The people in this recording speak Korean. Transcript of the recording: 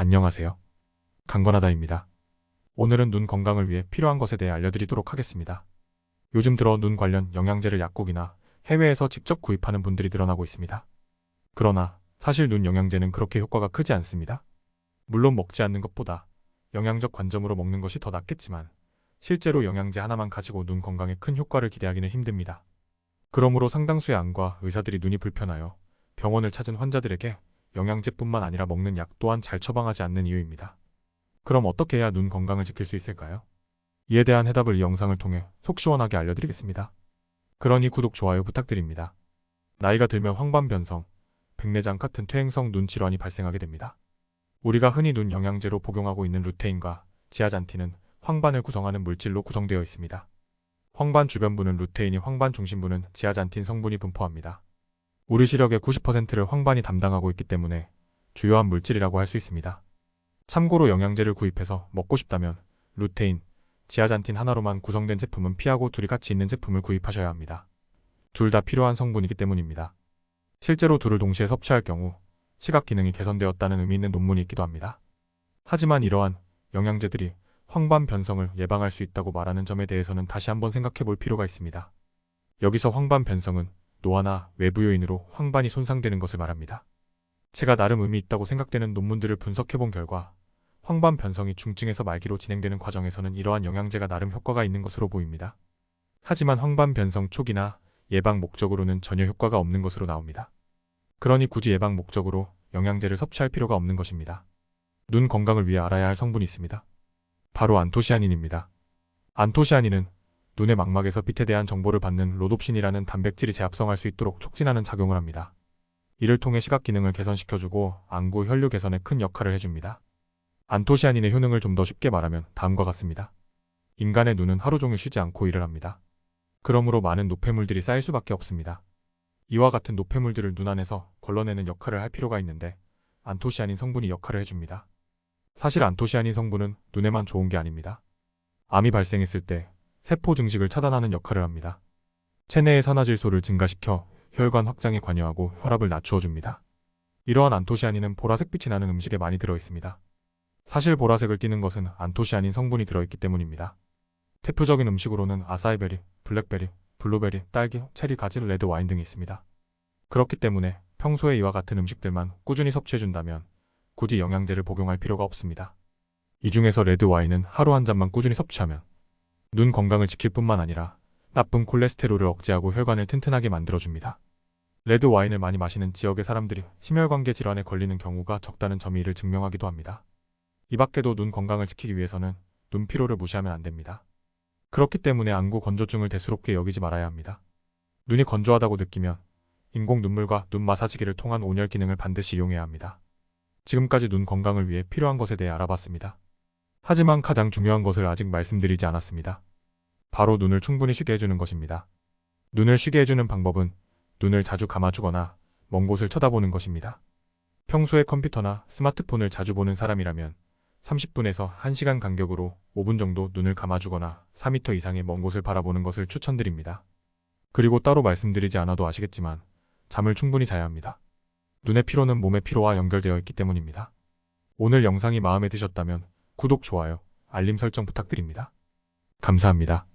안녕하세요. 강건하다입니다. 오늘은 눈 건강을 위해 필요한 것에 대해 알려드리도록 하겠습니다. 요즘 들어 눈 관련 영양제를 약국이나 해외에서 직접 구입하는 분들이 늘어나고 있습니다. 그러나 사실 눈 영양제는 그렇게 효과가 크지 않습니다. 물론 먹지 않는 것보다 영양적 관점으로 먹는 것이 더 낫겠지만 실제로 영양제 하나만 가지고 눈 건강에 큰 효과를 기대하기는 힘듭니다. 그러므로 상당수의 안과 의사들이 눈이 불편하여 병원을 찾은 환자들에게 영양제뿐만 아니라 먹는 약 또한 잘 처방하지 않는 이유입니다. 그럼 어떻게 해야 눈 건강을 지킬 수 있을까요? 이에 대한 해답을 이 영상을 통해 속 시원하게 알려드리겠습니다. 그러니 구독, 좋아요 부탁드립니다. 나이가 들면 황반변성, 백내장 같은 퇴행성 눈 질환이 발생하게 됩니다. 우리가 흔히 눈 영양제로 복용하고 있는 루테인과 지아잔틴은 황반을 구성하는 물질로 구성되어 있습니다. 황반 주변부는 루테인이, 황반 중심부는 지아잔틴 성분이 분포합니다. 우리 시력의 90%를 황반이 담당하고 있기 때문에 주요한 물질이라고 할 수 있습니다. 참고로 영양제를 구입해서 먹고 싶다면 루테인, 지아잔틴 하나로만 구성된 제품은 피하고 둘이 같이 있는 제품을 구입하셔야 합니다. 둘 다 필요한 성분이기 때문입니다. 실제로 둘을 동시에 섭취할 경우 시각 기능이 개선되었다는 의미 있는 논문이 있기도 합니다. 하지만 이러한 영양제들이 황반 변성을 예방할 수 있다고 말하는 점에 대해서는 다시 한번 생각해 볼 필요가 있습니다. 여기서 황반 변성은 노화나 외부 요인으로 황반이 손상되는 것을 말합니다. 제가 나름 의미 있다고 생각되는 논문들을 분석해 본 결과 황반 변성이 중증에서 말기로 진행되는 과정에서는 이러한 영양제가 나름 효과가 있는 것으로 보입니다. 하지만 황반 변성 초기나 예방 목적으로는 전혀 효과가 없는 것으로 나옵니다. 그러니 굳이 예방 목적으로 영양제를 섭취할 필요가 없는 것입니다. 눈 건강을 위해 알아야 할 성분이 있습니다. 바로 안토시아닌입니다. 안토시아닌은 눈의 망막에서 빛에 대한 정보를 받는 로놉신이라는 단백질이 재합성할 수 있도록 촉진하는 작용을 합니다. 이를 통해 시각 기능을 개선시켜주고 안구 혈류 개선에 큰 역할을 해줍니다. 안토시아닌의 효능을 좀 더 쉽게 말하면 다음과 같습니다. 인간의 눈은 하루 종일 쉬지 않고 일을 합니다. 그러므로 많은 노폐물들이 쌓일 수밖에 없습니다. 이와 같은 노폐물들을 눈 안에서 걸러내는 역할을 할 필요가 있는데 안토시아닌 성분이 역할을 해줍니다. 사실 안토시아닌 성분은 눈에만 좋은 게 아닙니다. 암이 발생했을 때 세포 증식을 차단하는 역할을 합니다. 체내의 산화질소를 증가시켜 혈관 확장에 관여하고 혈압을 낮추어 줍니다. 이러한 안토시아닌은 보라색 빛이 나는 음식에 많이 들어있습니다. 사실 보라색을 띠는 것은 안토시아닌 성분이 들어있기 때문입니다. 대표적인 음식으로는 아사이베리, 블랙베리, 블루베리, 딸기, 체리, 가지, 레드 와인 등이 있습니다. 그렇기 때문에 평소에 이와 같은 음식들만 꾸준히 섭취해준다면 굳이 영양제를 복용할 필요가 없습니다. 이 중에서 레드 와인은 하루 한 잔만 꾸준히 섭취하면 눈 건강을 지킬 뿐만 아니라 나쁜 콜레스테롤을 억제하고 혈관을 튼튼하게 만들어줍니다. 레드 와인을 많이 마시는 지역의 사람들이 심혈관계 질환에 걸리는 경우가 적다는 점이 이를 증명하기도 합니다. 이 밖에도 눈 건강을 지키기 위해서는 눈 피로를 무시하면 안 됩니다. 그렇기 때문에 안구 건조증을 대수롭게 여기지 말아야 합니다. 눈이 건조하다고 느끼면 인공 눈물과 눈 마사지기를 통한 온열 기능을 반드시 이용해야 합니다. 지금까지 눈 건강을 위해 필요한 것에 대해 알아봤습니다. 하지만 가장 중요한 것을 아직 말씀드리지 않았습니다. 바로 눈을 충분히 쉬게 해주는 것입니다. 눈을 쉬게 해주는 방법은 눈을 자주 감아주거나 먼 곳을 쳐다보는 것입니다. 평소에 컴퓨터나 스마트폰을 자주 보는 사람이라면 30분에서 1시간 간격으로 5분 정도 눈을 감아주거나 4m 이상의 먼 곳을 바라보는 것을 추천드립니다. 그리고 따로 말씀드리지 않아도 아시겠지만 잠을 충분히 자야 합니다. 눈의 피로는 몸의 피로와 연결되어 있기 때문입니다. 오늘 영상이 마음에 드셨다면 구독, 좋아요, 알림 설정 부탁드립니다. 감사합니다.